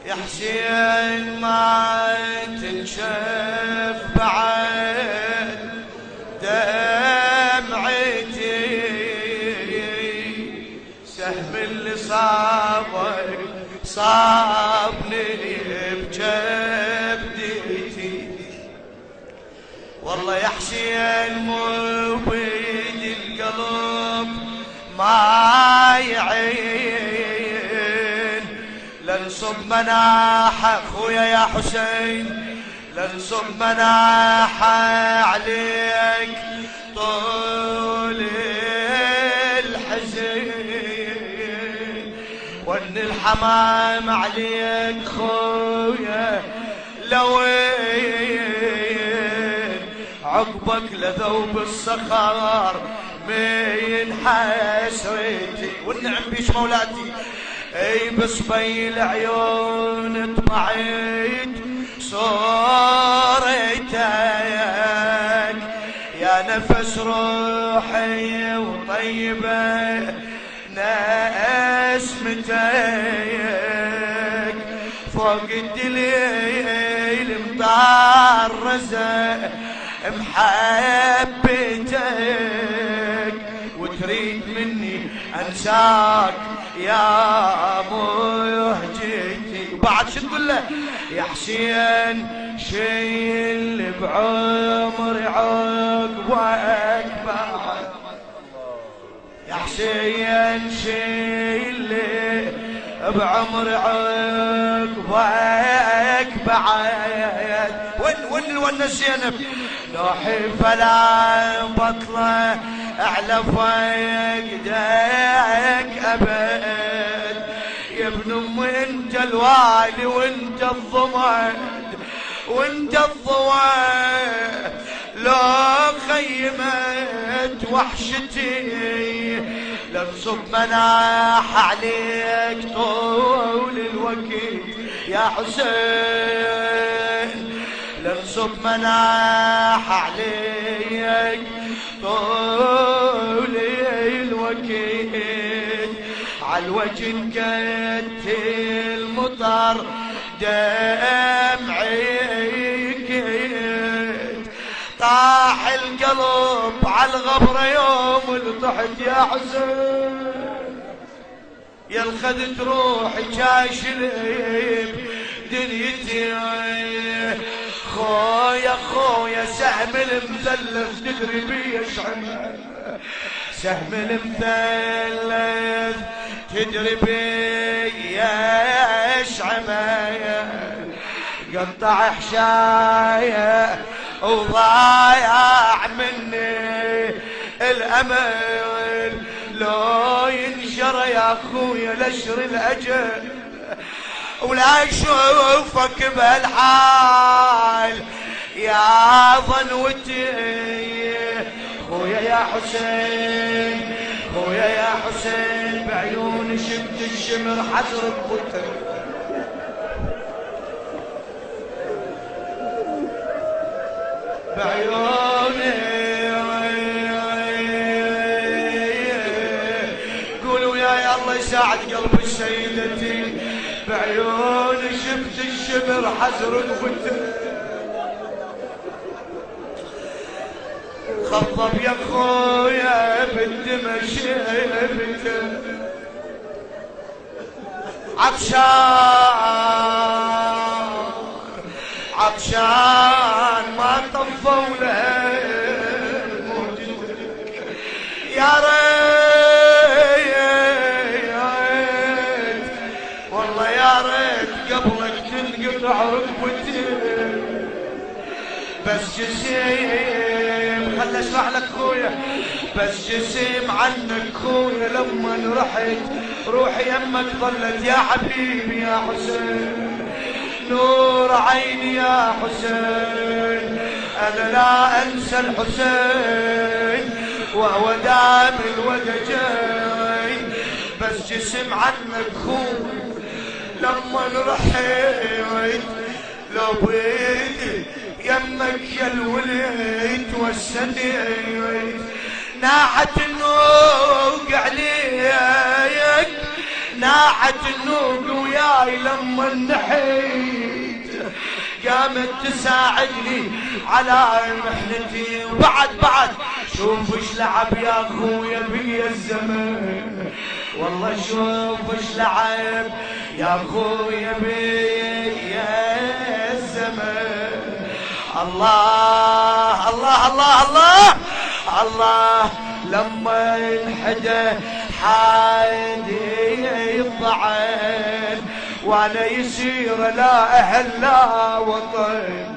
يا حسين ما تنشف بعد دمعتي، سهم اللي صابك صابني بجبدتي. والله يا حسين مو بيد القلب ما يعين، لنصب مناحة اخويا يا حسين، لنصب مناحة عليك طول الحزين، وان الحمام عليك خويا لوين، عقبك لذوب الصخر من حسرتي. والنعم بيش مولاتي اي بصبي العيون طمعت صورتك، يا نفس روحي وطيبة نسمتك، فوق الدليل مطرزة محبتك، وتريد مني انساك يا مهجتي. وبعد شو تقول له يا حسين شيل بعمري عقبك بعد، يا حسين شيل بعمري عقبك بعد. وين زينب لوحي فلا بطلة اعلى فقدك ابد، يا ابن ام انت الوالي وانت الضمد وانت الضوى، لو خيمت وحشتي لنصب مناح عليك طول الوقت يا حسين، لنصب مناح عليك طول الوقت، عالوجه انقت المطر دمعيك، طاح القلب عالغبرة يوم اللي طحت يا حسين، يا الخذت روحي كاشلب دنيتي، خويا خويا سهم المثلث تدري بي اشعل، سهم المثلث تدري بي اشعل، قطع حشاية وضايع مني الامل، لو ينشر يا اخويا لشر الاجل، ولا اشوفك بهالحال يا ظنوتي، خويا يا حسين خويا يا حسين، بعيوني شفت الشمر حضرب بوتر، بعيوني قولوا يا الله يساعد قلب السيدتي، بعيوني شفت الشمر حزرق بوتر، خضب يا خويا بالدمى شيبته، عطشان عطشان ما طفوا له يا ريت والله يا ريت قبلك تنقطع ركبتي، بس جسيم خل اشرح لك خويا، بس جسيم عنك خويا لما رحت روحي يمك ظلت يا حبيبي يا حسين، نور عيني يا حسين، انا لا انسى الحسين وهو دام الودجين، بس جسم عنك خويا لما رحت، لو بيدي يمك يا الوليد والسديد، ناحت النوق عليك ناحت النوق وياي لما نحيت قامت تساعدني على محنتي. وبعد شوف ايش لعب يا اخويا بيا الزمن، والله شوف ايش لعب يا اخويا بيا الزمن. الله الله الله الله الله لما انحدى حادي الضعن وانا يسير لا اهل لا وطن،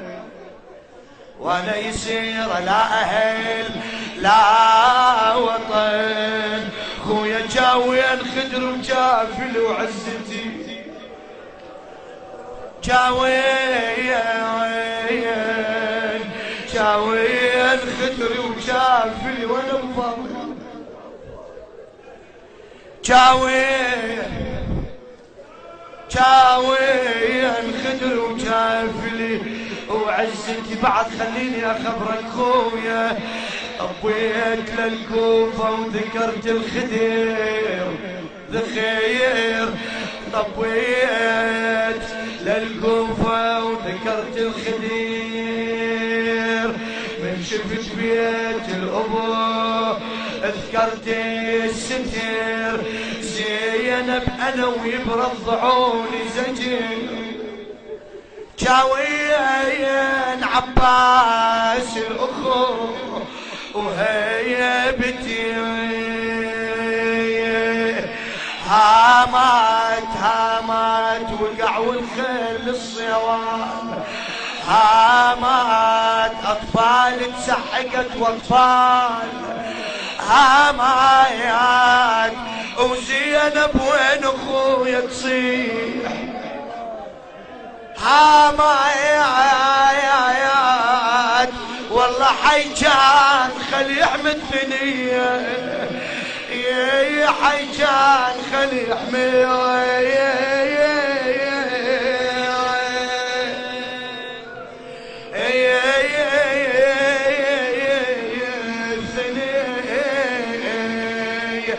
وانا يسير لا اهل لا وطن. خويا جاوين خدر وجافل وعزتي، جاوين خدر وجافل وانا مفضل، جاوين خدر وجافلي وعزتي. بعد خليني اخبرك خويا، طبيت للكوفة وذكرت الخدير ذخير، طبيت للكوفة وذكرت الخدير. من شفت بيت الأبو ذكرت الستر، زينب أنا ويبرد ضعوني زجر. جاوين عباس الأخو وهيبتي، هامات وقع والخيل الصيوان، هامات أطفال تسحقت واطفال، هامات وزينب وين أخويا تصيح، هامات والله حيجان خلي يحمد ثنية، يا حيجان خلي يحمد ثنية.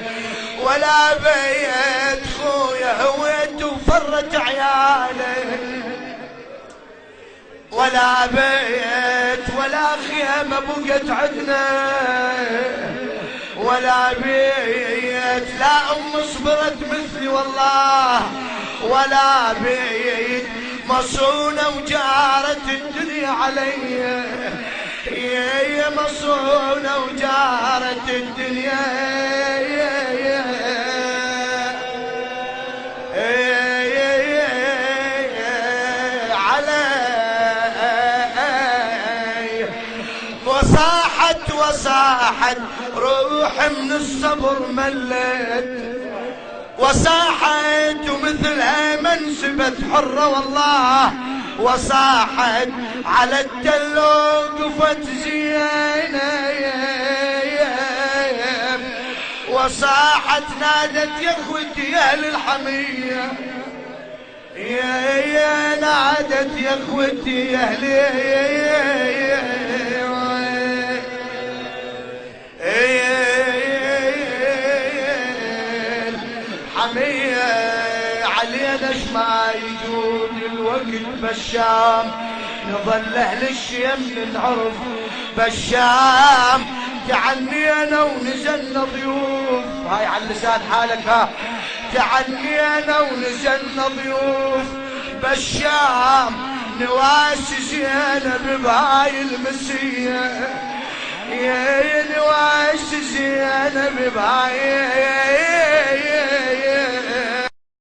ولا بيت خويا هويت وفرت عياله، ولا بيت ولا خيمة بقت عدنا، ولا بيت لا صبرت مثلي والله، ولا بيت مصونة وجارت الدنيا علي، يا مصونة وجارت الدنيا وصاحت روح من الصبر ملت، وصاحت ومثلها منسبت حرة والله، وصاحت على التل وقفت زينة، وصاحت نادت يا اخوتي يا اهل الحمية، يا نادت يا اخوتي يا اهل حمية علينا ما يجود الوقت بالشام، نظل اهل الشيم نعرف بالشام، تعنينا ونزلنا ضيوف، هاي على لسان حالك ها، تعنينا ونزلنا ضيوف بالشام، نواسي زينب بهاي المسية، يا نواسي